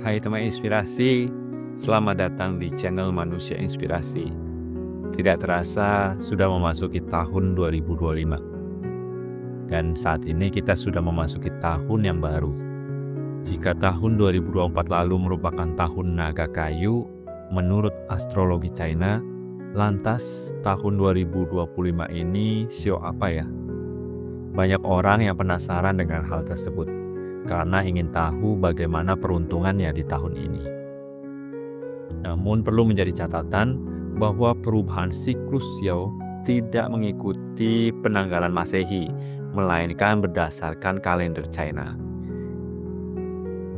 Hai teman inspirasi, selamat datang di channel Manusia Inspirasi. Tidak terasa sudah memasuki tahun 2025. Dan saat ini kita sudah memasuki tahun yang baru. Jika tahun 2024 lalu merupakan tahun naga kayu, menurut astrologi China, lantas tahun 2025 ini sio apa ya? Banyak orang yang penasaran dengan hal tersebut, karena ingin tahu bagaimana peruntungannya di tahun ini. Namun perlu menjadi catatan bahwa perubahan siklus Xiao tidak mengikuti penanggalan Masehi, melainkan berdasarkan kalender China.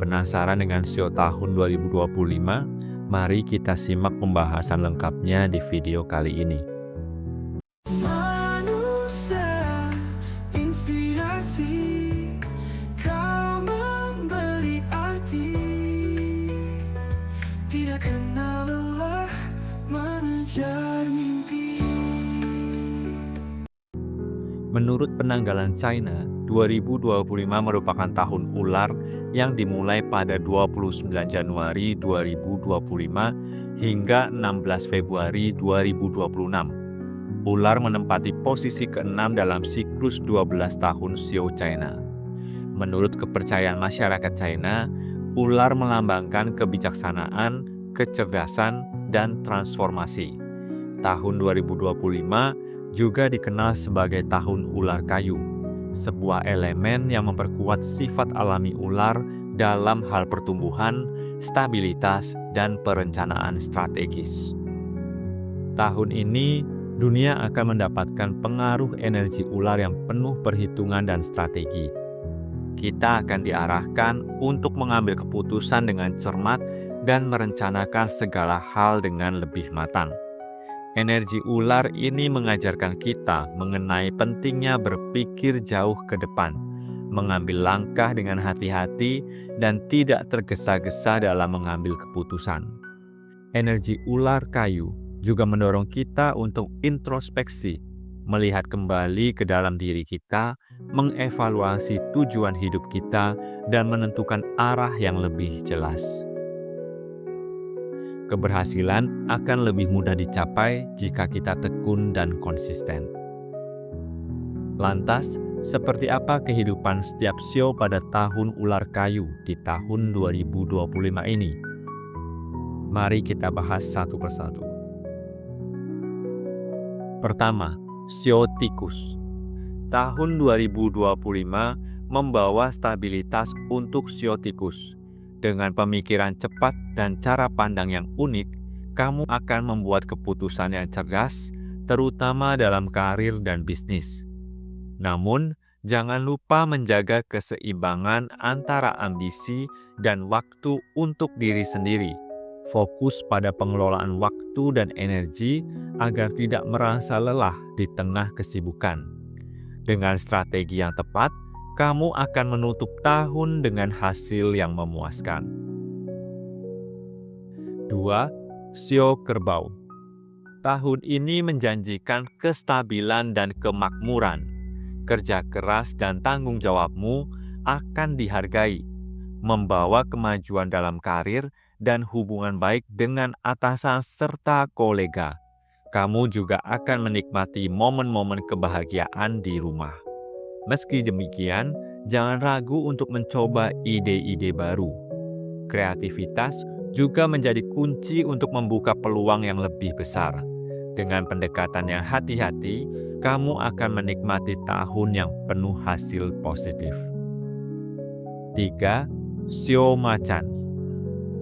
Penasaran dengan Xiao tahun 2025? Mari kita simak pembahasan lengkapnya di video kali ini. Manusia inspirasi, kau memberi arti, tidak kenal lelah mengejar mimpi. Menurut penanggalan China, 2025 merupakan tahun ular yang dimulai pada 29 Januari 2025 hingga 16 Februari 2026. Ular menempati posisi ke-6 dalam siklus 12 tahun Xiao China. Menurut kepercayaan masyarakat China, ular melambangkan kebijaksanaan, kecerdasan, dan transformasi. Tahun 2025 juga dikenal sebagai tahun ular kayu, sebuah elemen yang memperkuat sifat alami ular dalam hal pertumbuhan, stabilitas, dan perencanaan strategis. Tahun ini, dunia akan mendapatkan pengaruh energi ular yang penuh perhitungan dan strategi. Kita akan diarahkan untuk mengambil keputusan dengan cermat dan merencanakan segala hal dengan lebih matang. Energi ular ini mengajarkan kita mengenai pentingnya berpikir jauh ke depan, mengambil langkah dengan hati-hati, dan tidak tergesa-gesa dalam mengambil keputusan. Energi ular kayu juga mendorong kita untuk introspeksi, melihat kembali ke dalam diri kita, mengevaluasi tujuan hidup kita, dan menentukan arah yang lebih jelas. Keberhasilan akan lebih mudah dicapai jika kita tekun dan konsisten. Lantas, seperti apa kehidupan setiap Xiao pada tahun ular kayu di tahun 2025 ini? Mari kita bahas satu persatu. Pertama, Xiao tikus. Tahun 2025 membawa stabilitas untuk Xiao tikus. Dengan pemikiran cepat dan cara pandang yang unik, kamu akan membuat keputusan yang cerdas, terutama dalam karir dan bisnis. Namun, jangan lupa menjaga keseimbangan antara ambisi dan waktu untuk diri sendiri. Fokus pada pengelolaan waktu dan energi agar tidak merasa lelah di tengah kesibukan. Dengan strategi yang tepat, kamu akan menutup tahun dengan hasil yang memuaskan. 2. Xiao kerbau. Tahun ini menjanjikan kestabilan dan kemakmuran. Kerja keras dan tanggung jawabmu akan dihargai, membawa kemajuan dalam karir dan hubungan baik dengan atasan serta kolega. Kamu juga akan menikmati momen-momen kebahagiaan di rumah. Meski demikian, jangan ragu untuk mencoba ide-ide baru. Kreativitas juga menjadi kunci untuk membuka peluang yang lebih besar. Dengan pendekatan yang hati-hati, kamu akan menikmati tahun yang penuh hasil positif. 3. Xiao macan.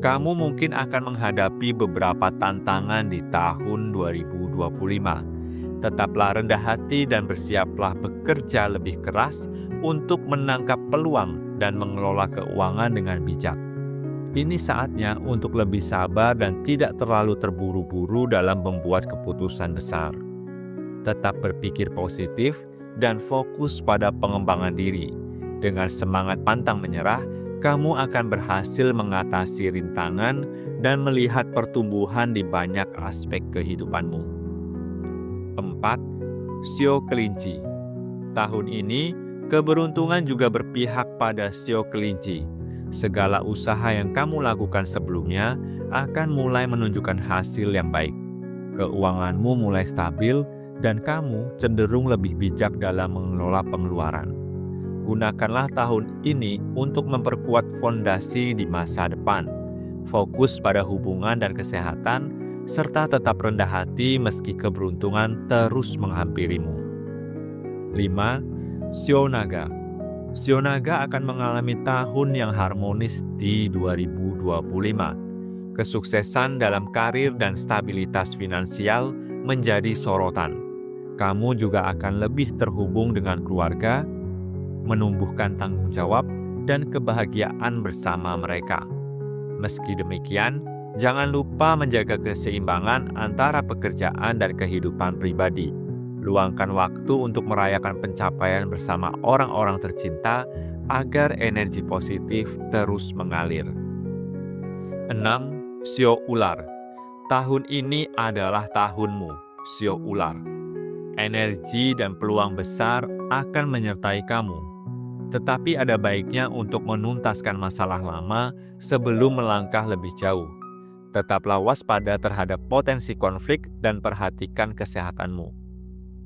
Kamu mungkin akan menghadapi beberapa tantangan di tahun 2025. Tetaplah rendah hati dan bersiaplah bekerja lebih keras untuk menangkap peluang dan mengelola keuangan dengan bijak. Ini saatnya untuk lebih sabar dan tidak terlalu terburu-buru dalam membuat keputusan besar. Tetap berpikir positif dan fokus pada pengembangan diri. Dengan semangat pantang menyerah, kamu akan berhasil mengatasi rintangan dan melihat pertumbuhan di banyak aspek kehidupanmu. 4. Xiao kelinci. Tahun ini, keberuntungan juga berpihak pada Xiao kelinci. Segala usaha yang kamu lakukan sebelumnya akan mulai menunjukkan hasil yang baik. Keuanganmu mulai stabil dan kamu cenderung lebih bijak dalam mengelola pengeluaran. Gunakanlah tahun ini untuk memperkuat fondasi di masa depan. Fokus pada hubungan dan kesehatan, serta tetap rendah hati meski keberuntungan terus menghampirimu. 5. Shio Naga. Shio Naga akan mengalami tahun yang harmonis di 2025. Kesuksesan dalam karir dan stabilitas finansial menjadi sorotan. Kamu juga akan lebih terhubung dengan keluarga, menumbuhkan tanggung jawab, dan kebahagiaan bersama mereka. Meski demikian, jangan lupa menjaga keseimbangan antara pekerjaan dan kehidupan pribadi. Luangkan waktu untuk merayakan pencapaian bersama orang-orang tercinta agar energi positif terus mengalir. 6. Shio Ular. Tahun ini adalah tahunmu, Shio Ular. Energi dan peluang besar akan menyertai kamu. Tetapi ada baiknya untuk menuntaskan masalah lama sebelum melangkah lebih jauh. Tetaplah waspada terhadap potensi konflik dan perhatikan kesehatanmu.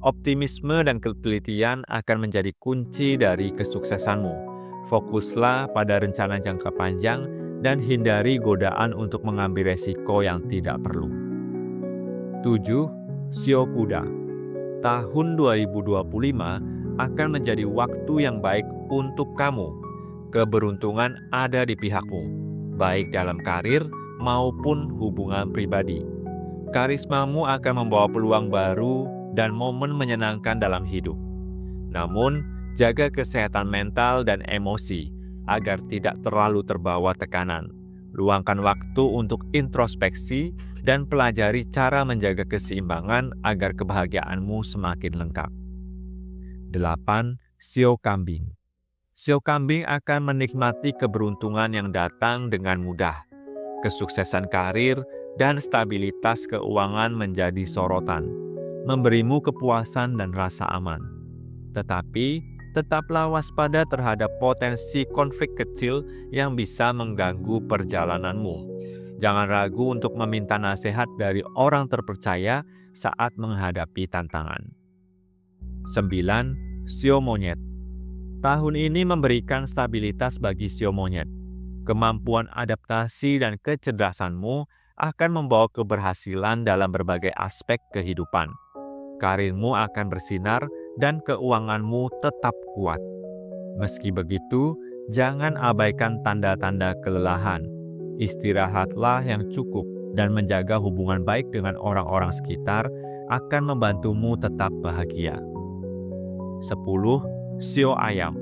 Optimisme dan ketelitian akan menjadi kunci dari kesuksesanmu. Fokuslah pada rencana jangka panjang dan hindari godaan untuk mengambil resiko yang tidak perlu. 7. Shio Kuda. Tahun 2025 akan menjadi waktu yang baik untuk kamu. Keberuntungan ada di pihakmu, baik dalam karir maupun hubungan pribadi. Karismamu akan membawa peluang baru dan momen menyenangkan dalam hidup. Namun, jaga kesehatan mental dan emosi agar tidak terlalu terbawa tekanan. Luangkan waktu untuk introspeksi dan pelajari cara menjaga keseimbangan agar kebahagiaanmu semakin lengkap. 8. Shio Kambing. Shio Kambing akan menikmati keberuntungan yang datang dengan mudah. Kesuksesan karir dan stabilitas keuangan menjadi sorotan, memberimu kepuasan dan rasa aman. Tetapi, tetaplah waspada terhadap potensi konflik kecil yang bisa mengganggu perjalananmu. Jangan ragu untuk meminta nasihat dari orang terpercaya saat menghadapi tantangan. 9. Shio Monyet. Tahun ini memberikan stabilitas bagi Shio Monyet. Kemampuan adaptasi dan kecerdasanmu akan membawa keberhasilan dalam berbagai aspek kehidupan. Karirmu akan bersinar dan keuanganmu tetap kuat. Meski begitu, jangan abaikan tanda-tanda kelelahan. Istirahatlah yang cukup dan menjaga hubungan baik dengan orang-orang sekitar akan membantumu tetap bahagia. 10. Shio Ayam.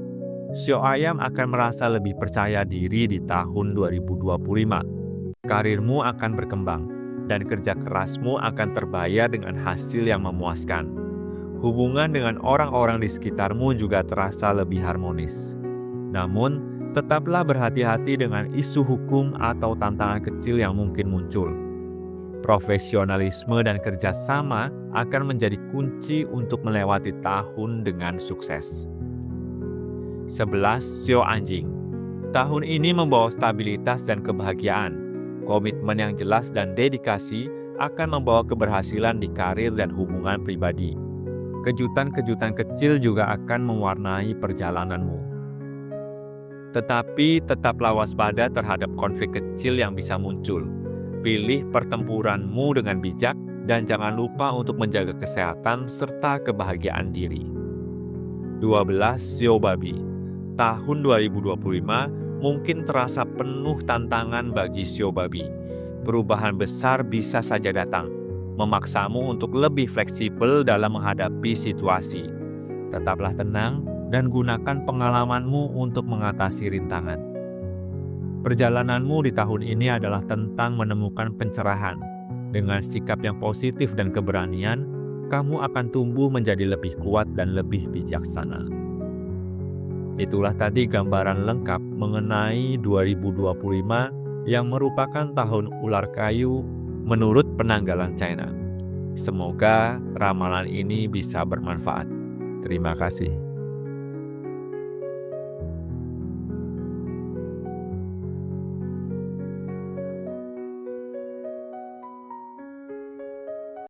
Shio Ayam akan merasa lebih percaya diri di tahun 2025. Karirmu akan berkembang dan kerja kerasmu akan terbayar dengan hasil yang memuaskan. Hubungan dengan orang-orang di sekitarmu juga terasa lebih harmonis. Namun, tetaplah berhati-hati dengan isu hukum atau tantangan kecil yang mungkin muncul. Profesionalisme dan kerjasama akan menjadi kunci untuk melewati tahun dengan sukses. 11. Shio Anjing. Tahun ini membawa stabilitas dan kebahagiaan. Komitmen yang jelas dan dedikasi akan membawa keberhasilan di karir dan hubungan pribadi. Kejutan-kejutan kecil juga akan mewarnai perjalananmu. Tetapi tetaplah waspada terhadap konflik kecil yang bisa muncul. Pilih pertempuranmu dengan bijak dan jangan lupa untuk menjaga kesehatan serta kebahagiaan diri. 12. Shio Babi. Tahun 2025 mungkin terasa penuh tantangan bagi Shio Babi. Perubahan besar bisa saja datang, memaksamu untuk lebih fleksibel dalam menghadapi situasi. Tetaplah tenang dan gunakan pengalamanmu untuk mengatasi rintangan. Perjalananmu di tahun ini adalah tentang menemukan pencerahan. Dengan sikap yang positif dan keberanian, kamu akan tumbuh menjadi lebih kuat dan lebih bijaksana. Itulah tadi gambaran lengkap mengenai 2025 yang merupakan tahun ular kayu menurut penanggalan China. Semoga ramalan ini bisa bermanfaat. Terima kasih.